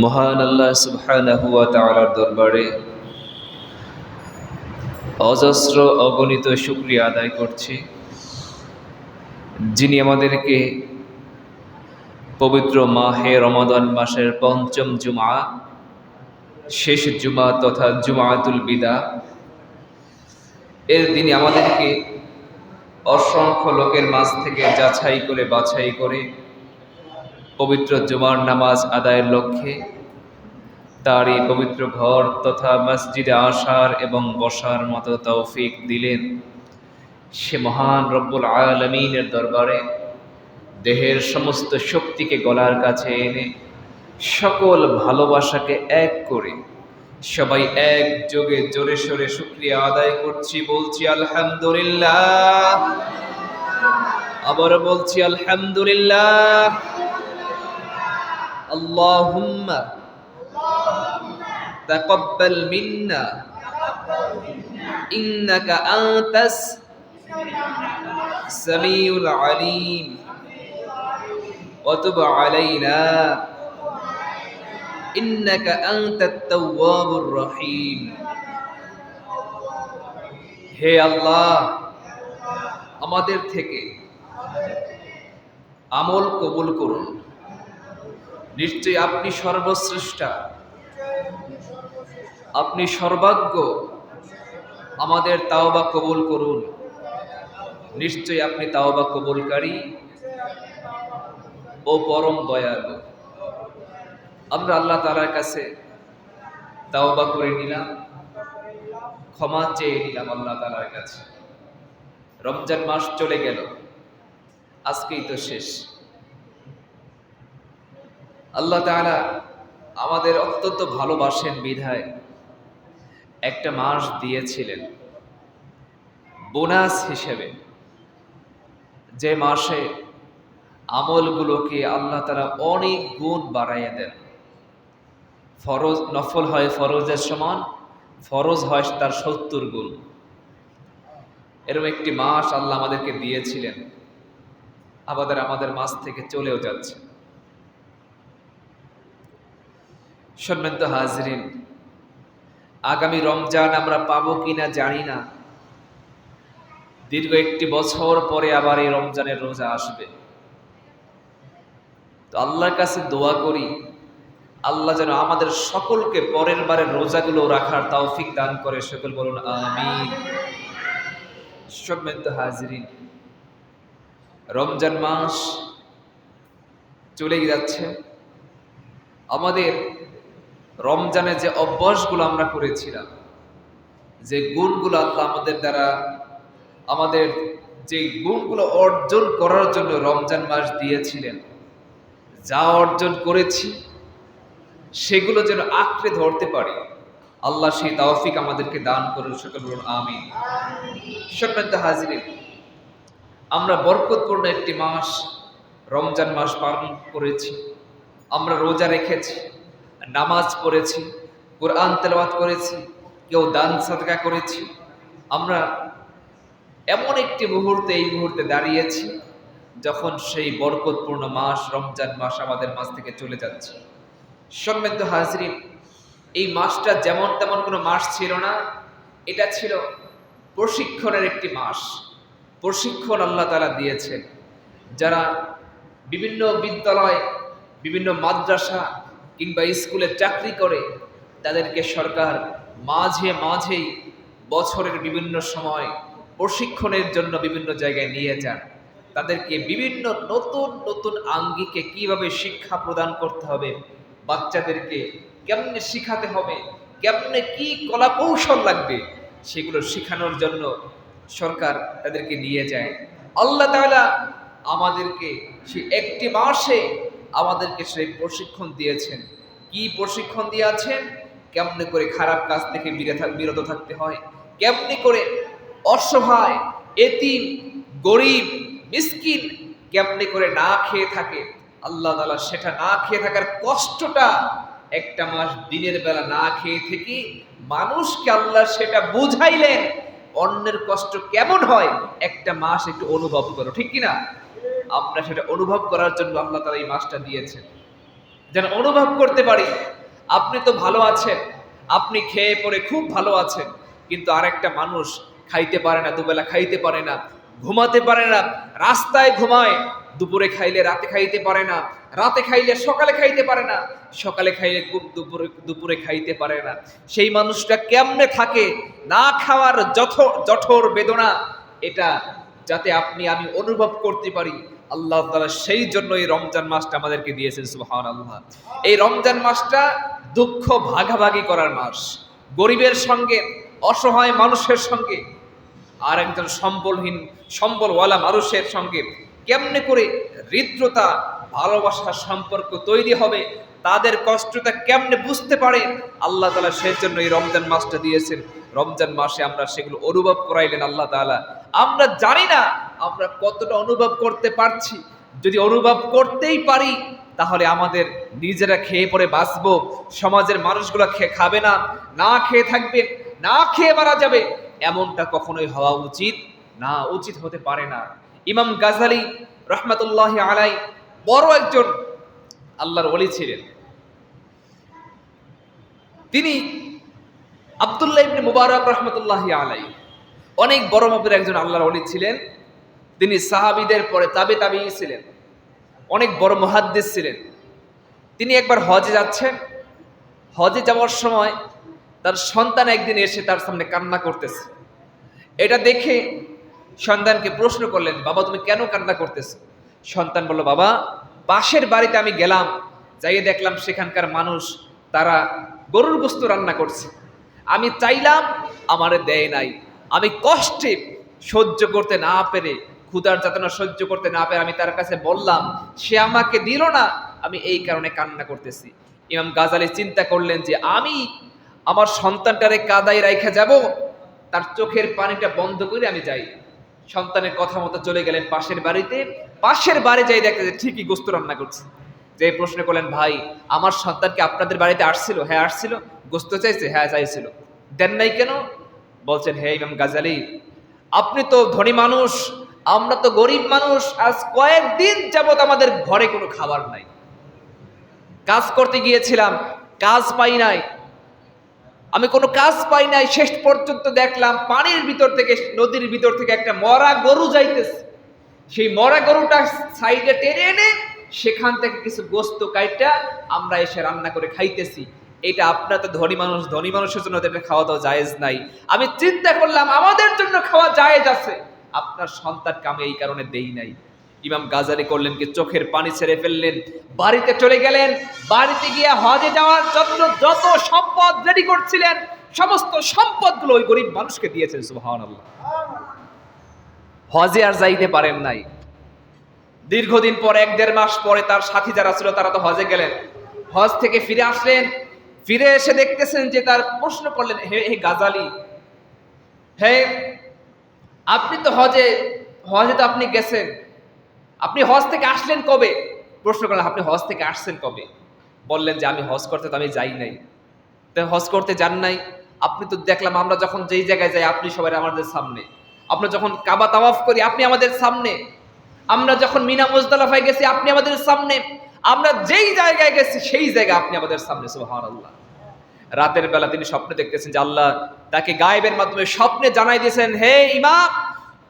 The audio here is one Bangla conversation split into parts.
মহান আল্লাহ সুবহানাহু ওয়া তাআলার দরবারে অজস্র অগণিত শুকরিয়া আদায় করছি, যিনি আমাদেরকে পবিত্র মাহে রমাদান মাসের পঞ্চম জুমা, শেষ জুমা তথা জুমাতুল বিদা এর দিনে আমাদেরকে অসংখ্য লোকের মাঝ থেকে যাচাই করে বাছাই করে পবিত্র জুমার নামাজ আদায়ের লক্ষ্যে তার এই পবিত্র ঘর তথা মসজিদে আসার এবং বসার মতো তৌফিক দিলেন। সে মহান রব্বুল আলামিনের দরবারে দেহের সমস্ত শক্তিকে গলার কাছে এনে সকল ভালোবাসাকে এক করে সবাই একযোগে জোরে সোরে শুকরিয়া আদায় করছি, বলছি আলহামদুলিল্লাহ। আবার বলছি আলহামদুলিল্লাহ। আল্লাহুম্মা তাকাব্বাল মিন্না ইন্নাকা আনতাস সামিউল আলিম ওয়া তুব আলাইনা ইন্নাকা আনতাত তাওয়াবুর রহিম। হে আল্লাহ, আমাদের থেকে আমল কবুল করুন। নিশ্চয়ই আপনি সর্বশ্রেষ্ঠা, আপনি সর্বাজ্ঞ। আমাদের তাওবা কবুল করুন। নিশ্চয়ই আপনি তাওবা কবুলকারী ও পরম দয়ালু। আমরা আল্লাহ তাআলার কাছে তাওবা করে নিলাম, ক্ষমা চেয়ে নিলাম আল্লাহ তাআলার কাছে। রমজান মাস চলে গেল, আজকেই তো শেষ। আল্লাহ তাআলা আমাদের অত্যন্ত ভালোবাসেন বিধায় একটা মাস দিয়েছিলেন বোনাস হিসেবে, যে মাসে আমলগুলোকে আল্লাহ তাআলা অনেক গুণ বাড়াইয়া দেন। ফরজ নফল হয় ফরজের সমান, ফরজ হয় তার 70 গুণ। এরকম একটি মাস আল্লাহ আমাদেরকে দিয়েছিলেন, আমাদের মাস থেকে চলেও যাচ্ছে। সম্মানিত হাজরিন, আগামী রমজান আমরা পাবো কিনা জানি না। দীর্ঘ একটি বছর পরে আবার এই রমজানের রোজা আসবে। তো আল্লাহর কাছে দোয়া করি, আল্লাহ যেন আমাদের সকলকে পরের বারের রোজাগুলো রাখার তৌফিক দান করে। সকল বলুন আমিন। সম্মানিত হাজরিন, রমজান মাস চলে যাচ্ছে। আমাদের রমজানে যে অভ্যাসগুলো আমরা করেছিলাম, যে গুণগুলো আল্লাহ আমাদের দ্বারা আমাদের যে গুণগুলো অর্জন করার জন্য রমজান মাস দিয়েছিলেন, যা অর্জন করেছি সেগুলো যেন আঁকড়ে ধরতে পারি, আল্লাহ সেই তৌফিক আমাদেরকে দান করুন। সকল বলুন আমিন। সম্মানিত হাজরিন, আমরা বরকতপূর্ণ একটি মাস রমজান মাস পালন করেছি। আমরা রোজা রেখেছি, নামাজ পড়েছি, কোরআন তেলাওয়াত করেছি, কেউ দান সাদকা করেছি। আমরা এমন একটি মুহূর্তে, এই মুহূর্তে দাঁড়িয়েছি যখন সেই বরকতপূর্ণ মাস রমজান মাস আমাদের মাঝ থেকে চলে যাচ্ছে। সম্মানিত হাজরিন, এই মাসটা যেমন তেমন কোনো মাস ছিল না, এটা ছিল প্রশিক্ষণের একটি মাস। প্রশিক্ষণ আল্লাহ তাআলা দিয়েছেন। যারা বিভিন্ন বিদ্যালয়, বিভিন্ন মাদ্রাসা কিংবা স্কুলে চাকরি করে, তাদেরকে সরকার মাঝে মাঝেই বছরের বিভিন্ন সময় প্রশিক্ষণের জন্য বিভিন্ন জায়গায় নিয়ে যান। তাদেরকে বিভিন্ন নতুন নতুন আঙ্গিকে কিভাবে শিক্ষা প্রদান করতে হবে, বাচ্চাদেরকে কেমনে শিখাতে হবে, কেমনে কি কলা কৌশল লাগবে, সেগুলো শেখানোর জন্য সরকার তাদেরকে নিয়ে যায়। আল্লাহ তাআলা আমাদেরকে সেই একটি মাসে আমাদেরকে সেই প্রশিক্ষণ দিয়েছেন। কি প্রশিক্ষণ দিয়েছেন? কেমনে করে খারাপ কাজ থেকে বিরত থাকতে হয়, কেমনে করে অসহায়, এতিম, গরিব, মিসকিন কেমনে করে না খেয়ে থাকে, আল্লাহ তাআলা সেটা না খেয়ে থাকার কষ্টটা, একটা মাস দিনের বেলা না খেয়ে থেকে মানুষকে আল্লাহ সেটা বুঝাইলেন। অন্যের কষ্ট কেমন হয় একটা মাস একটু অনুভব করো, ঠিক কিনা? আমরা সেটা অনুভব করার জন্য আল্লাহ তাআলা এই মাসটা দিয়েছেন। যেন অনুভব করতে পারি আপনি তো ভালো আছেন, আপনি খেয়ে পরে খুব ভালো আছেন, কিন্তু আরেকটা মানুষ খাইতে পারে না, দুবেলা খাইতে পারে না, ঘুমাতে পারে না, রাস্তায় ঘুমায়, দুপুরে খাইলে রাতে খাইতে পারে না, রাতে খাইলে সকালে খাইতে পারে না, সকালে খাইলে দুপুরে দুপুরে খাইতে পারে না। সেই মানুষটা কেমনে থাকে, না খাওয়ার জঠর বেদনা, এটা যাতে আপনি আমি অনুভব করতে পারি, আল্লাহ তাআলা সেই জন্য এই রমজান মাসটা আমাদেরকে দিয়েছেন। সুবহানাল্লাহ। এই রমজান মাসটা দুঃখ ভাগাভাগি করার মাস, গরিবের সঙ্গে, অসহায় মানুষের সঙ্গে, আর একজন সম্বলওয়ালা মানুষের সঙ্গে কেমনে করে হৃদ্রতা, ভালোবাসার সম্পর্ক তৈরি হবে, তাদের কষ্টটা কেমনে বুঝতে পারে, আল্লাহ তাআলা সেই জন্য এই রমজান মাসটা দিয়েছেন। রমজান মাসে আমরা সেগুলো অনুভব করাইলেন আল্লাহ তাআলা। আমরা জানি না আমরা কতটা অনুভব করতে পারছি। যদি অনুভব করতেই পারি, তাহলে আমাদের নিজেরা খেয়ে পরে বাঁচবো, সমাজের মানুষগুলো খাবে না, না খেয়ে থাকবে, না খেয়ে মারা যাবে, এমনটা কখনোই হওয়া উচিত না, উচিত হতে পারে না। ইমাম গাজালি রহমাতুল্লাহি আলাইহি বড় একজন আল্লাহর ওলি ছিলেন। তিনি আব্দুল্লাহ ইবনে মুবারক রহমাতুল্লাহি আলাইহি অনেক বড় মাপের একজন আল্লাহর ওলি ছিলেন। তিনি সাহাবীদের পরে তাবেঈ ছিলেন, অনেক বড় মুহাদ্দিস ছিলেন। তিনি একবার হজে যাচ্ছেন, হজে যাওয়ার সময় তার সন্তান একদিন এসে তার সামনে কান্না করতেছে। এটা দেখে সন্তানকে প্রশ্ন করলেন, বাবা তুমি কেন কান্না করতেছো? সন্তান বলল, বাবা পাশের বাড়িতে আমি গেলাম, যাইয়ে দেখলাম সেখানকার মানুষ তারা গরুর গোশত রান্না করছে, আমি চাইলাম আমারে দেয় নাই, আমি কষ্টে সহ্য করতে না পেরে, ক্ষুধার যাতনা সহ্য করতে না পেরে আমি তার কাছে বললাম, সে আমাকে দিল না, আমি এই কারণে কান্না করতেছি। ইমাম গাজালি চিন্তা করলেন যে আমি আমার সন্তানটারে কাদায় রাইখা যাব, তার চোখের পানিটা বন্ধ করে আমি যাই। সন্তানের কথা মতো চলে গেলেন পাশের বাড়িতে। পাশের বাড়ি যাই দেখতে যে ঠিকই গোশত রান্না করছে। যে প্রশ্ন করলেন, ভাই আমার সন্তানকে আপনাদের বাড়িতে আসছিল? হ্যাঁ আসছিল। গোশত চাইছে? হ্যাঁ চাইছিল। দেন নাই কেন? বলছেন, হে ইমাম গাজালি, আপনি তো ধনী মানুষ, আমরা তো গরিব মানুষ, আজ কয়েকদিন যাবত আমাদের ঘরে কোনো খাবার নাই, কাজ করতে গিয়েছিলাম, কাজ পাই নাই, আমি কোনো কাজ পাই নাই, শেষ পর্যন্ত দেখলাম পানির ভিতর থেকে, নদীর ভিতর থেকে একটা মরা গরু যাইতেছে, সেই মরা গরুটা সাইডে টেনে এনে সেখান থেকে কিছু গোশত কাইটা আমরা এসে রান্না করে খাইতেছি। এটা আপনার তো ধনী মানুষ, ধনী মানুষের জন্য এটা খাওয়া দাওয়া জায়েজ নাই। আমি চিন্তা করলাম আমাদের জন্য খাওয়া জায়েজ আছে, আপনার সন্তানকে আমি এই কারণে দেই নাই। ইমাম গাজালি করলেন কি, চোখের পানি ছেড়ে ফেললেন, বাড়িতে চলে গেলেন। বাড়িতে গিয়ে হজে যাওয়ার জন্য যত সম্পদ রেডি করছিলেন, সমস্ত সম্পদগুলো ওই গরিব মানুষকে দিয়েছেন। সুবহানাল্লাহ। হজে আর যাইতে পারেন নাই। দীর্ঘদিন পর, 1-1.5 মাস পরে তার সাথী যারা ছিল তারা তো হজে গেলেন, হজ থেকে ফিরে আসলেন। ফিরে এসে দেখতেছেন যে, তার প্রশ্ন করলেন, হে গাজালি, হে আপনি তো হজে তো আপনি গেছেন, আপনি হজ থেকে আসলেন কবে? প্রশ্ন করলেন, আপনি হজ থেকে আসছেন কবে? বললেন যে, আমি হজ করতে তো আমি যাই নাই। তো হজ করতে যান নাই? আপনি তো দেখলাম আমরা যখন যেই জায়গায় যাই আপনি সবাই আমাদের সামনে, আমরা যখন কাবা তাওয়াফ করি আপনি আমাদের সামনে, আমরা যখন মিনা মুজদালিফায় গেছি আপনি আমাদের সামনে, আমরা যেই জায়গায় গেছি সেই জায়গায় আপনি আমাদের সামনে। সুবহানাল্লাহ। রাতের বেলা তিনি স্বপ্নে দেখতেছেন যে আল্লাহ তাকে গায়েবের মাধ্যমে স্বপ্নে জানাই দিয়েছেন, হে ইমাম,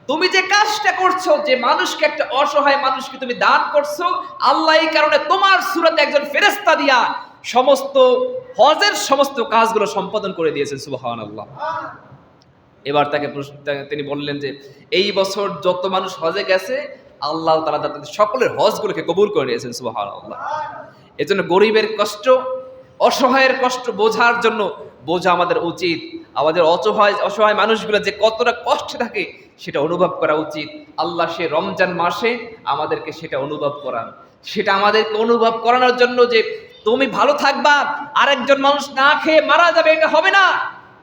তুমি যে কাজটা করছো, যে মানুষকে, একটা অসহায় মানুষকে তুমি দান করছো, আল্লাহ এই কারণে তোমার সূরাতে একজন ফেরেশতা দিয়া সমস্ত হজের সমস্ত কাজগুলো সম্পাদন করে দিয়েছেন। সুবহানাল্লাহ। এবার তিনি বললেন যে, এই বছর যত মানুষ হজে গেছে আল্লাহ তাআলা তাদের সকলের হজগুলোকে কবুল করে নিয়েছেন। সুবহানাল্লাহ। এজন্য গরিবের কষ্ট, অসহায়ের কষ্ট বোঝার জন্য বোঝা আমাদের উচিত। আমাদের অসহায় মানুষগুলো যে কতটা কষ্টে থাকে সেটা অনুভব করা উচিত। আল্লাহ সে রমজান মাসে আমাদেরকে সেটা অনুভব করান, সেটা আমাদেরকে অনুভব করানোর জন্য যে তুমি ভালো থাকবা, আরেকজন মানুষ না খেয়ে মারা যাবে, এটা হবে না।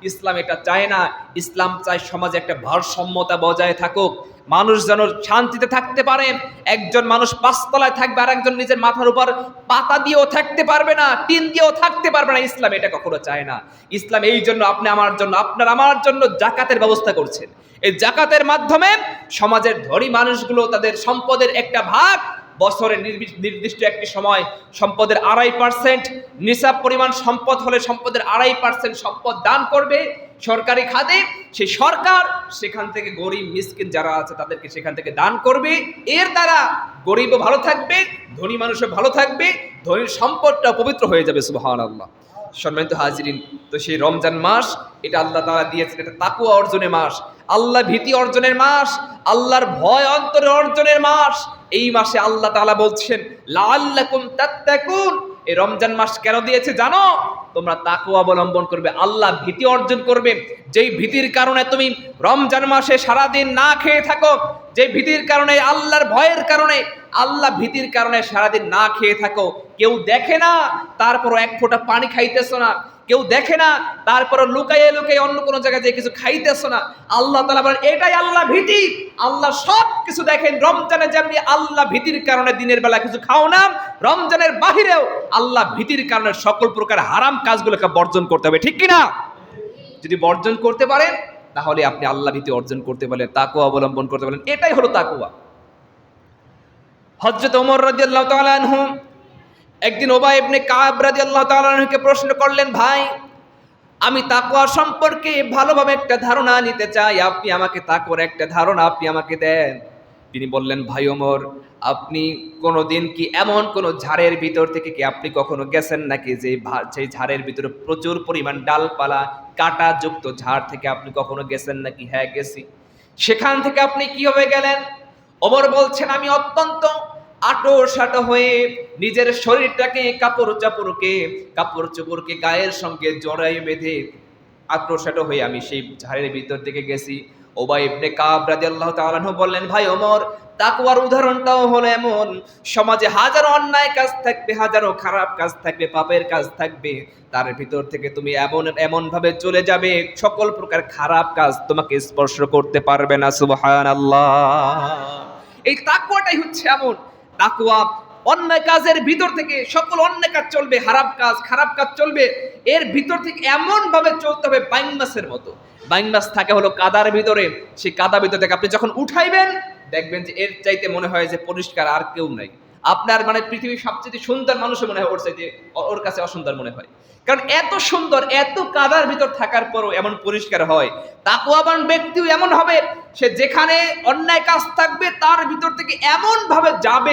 ইসলাম এটা চায় না। ইসলাম চায় সমাজে একটা ভারসাম্যতা বজায় থাকুক, মানুষ যেন শান্তিতে থাকতে পারে। একজন মানুষ 5 তলায় থাকবে, আর একজন নিজের মাথার উপর পাতা দিয়েও থাকতে পারবে না, টিন দিয়েও থাকতে পারবে না। ইসলাম এটা কখনো চায় না। ইসলাম এই জন্য আপনি আমার জন্য, আপনার আমার জন্য জাকাতের ব্যবস্থা করছেন। এই জাকাতের মাধ্যমে সমাজের ধনী মানুষগুলো তাদের সম্পদের একটা ভাগ বছরের নির্দিষ্ট একটি সময় সম্পদের 2.5%, নিসাব পরিমাণ সম্পদ হলে সম্পদের 2.5% সম্পদ দান করবে সরকারি খাতে। সেই সরকার সেখান থেকে গরিব মিসকিন যারা আছে তাদেরকে সেখান থেকে দান করবে। এর দ্বারা গরিবও ভালো থাকবে, ধনী মানুষও ভালো থাকবে, ধনীর সম্পদটা পবিত্র হয়ে যাবে। সুবহানাল্লাহ। সম্মানিত হাজিরিন, তো সেই রমজান মাস এটা আল্লাহ তাআলা দিয়েছেন, এটা তাকওয়া অর্জনের মাস, আল্লাহ ভীতি অর্জনের মাস, আল্লাহর ভয় অন্তরে অর্জনের মাস। এই মাসে আল্লাহ তাআলা বলছেন লাআল্লাকুম তাত্তাকুন। এই রমজান মাস কেন দিয়েছে জানো? তোমরা তাকওয়া অবলম্বন করবে, আল্লাহ ভীতি অর্জন করবে। যেই ভীতির কারণে তুমি রমজান মাসে সারাদিন না খেয়ে থাকো, যে ভীতির কারণে, আল্লাহর ভয়ের কারণে, আল্লাহ ভীতির কারণে সারাদিন না খেয়ে থাকো, কেউ দেখে না তারপরও এক ফোঁটা পানি খাইতেছো না, কেউ দেখে না তারপরও লুকাইয়ে লুকাইয়ে অন্য কোনো জায়গায় যে কিছু খাইতেছো না, আল্লাহ তাআলা বলেন এটাই আল্লাহ ভীতি। আল্লাহ সব কিছু দেখেন। রমজানে যেমনি আল্লাহ ভীতির কারণে দিনের বেলা কিছু খাও না, রমজানের বাহিরেও আল্লাহ ভীতির কারণে সকল প্রকার হারাম কাজগুলোকে বর্জন করতে হবে, ঠিক কিনা? যদি বর্জন করতে পারেন তাহলে আপনি আল্লাহ ভীতি অর্জন করতে পারেন, তাকওয়া অবলম্বন করতে পারেন। এটাই হলো তাকওয়া। হযরত ওমর রাদিয়াল্লাহু তাআলা আনহু একদিন উবাই ইবনে কাব রাদিয়াল্লাহু তাআলা আনহুকে প্রশ্ন করলেন, ভাই আমি তাকওয়া সম্পর্কে ভালোভাবে একটা ধারণা নিতে চাই, আপনি আমাকে তাকওয়ার একটা ধারণা আপনি আমাকে দেন। তিনি বললেন, ভাই ওমর, আপনি কোনোদিন কি এমন কোন ঝাড়ের ভিতর থেকে কি আপনি কখনো গেছেন নাকি যে ঝাড়ের ভিতরে প্রচুর পরিমাণ ডালপালা কাঁটা যুক্ত ঝাড় থেকে আপনি কখনো গেছেন নাকি? হ্যাঁ গেছি। সেখান থেকে আপনি কিভাবে গেলেন? ওমর বলছেন, আমি অত্যন্ত আটো-সাটো হয়ে নিজের শরীরটাকে কাপড় চোপড়কে গায়ের সঙ্গে জড়াই বেঁধে আটো-সাটো হয়ে আমি সেই ঝাড়ের ভিতর থেকে গেছি। উবাই ইবনে কাব রাদিয়াল্লাহু তাআলা আনহু বললেন, ভাই ওমর, তাকওয়ার উদাহরণটাও হলো এমন, সমাজে হাজারো অন্যায় কাজ থাকবে, হাজারো খারাপ কাজ থাকবে, পাপের কাজ থাকবে, তার ভিতর থেকে তুমি এমন ভাবে চলে যাবে সকল প্রকার খারাপ কাজ তোমাকে স্পর্শ করতে পারবে না। সুবহানাল্লাহ। এই তাকওয়াটাই হচ্ছে এমন তাকওয়া, অন্যায় কাজের ভিতর থেকে সকল অন্যায় কাজ চলবে, খারাপ কাজ চলবে, এর ভিতর থেকে এমন ভাবে চলতে হবে বাইং মাছের মতো। বাইং মাছ থাকে হলো কাদার ভিতরে, সেই কাদা ভিতর থেকে আপনি যখন উঠাইবেন দেখবেন যে এর চাইতে মনে হয় যে পরিষ্কার আর কেউ নাই। আপনার মানে পৃথিবীর সবচেয়ে সুন্দর মানুষও মনে হয় ওর চাইতে ওর কাছে অসুন্দর মনে হয়, কারণ এত সুন্দর, এত কাদার ভিতর থাকার পরও এমন পরিষ্কার হয়। তাকওয়াবান ব্যক্তিও এমন হবে, সে যেখানে অন্যায় কাজ থাকবে তার ভিতর থেকে এমন ভাবে যাবে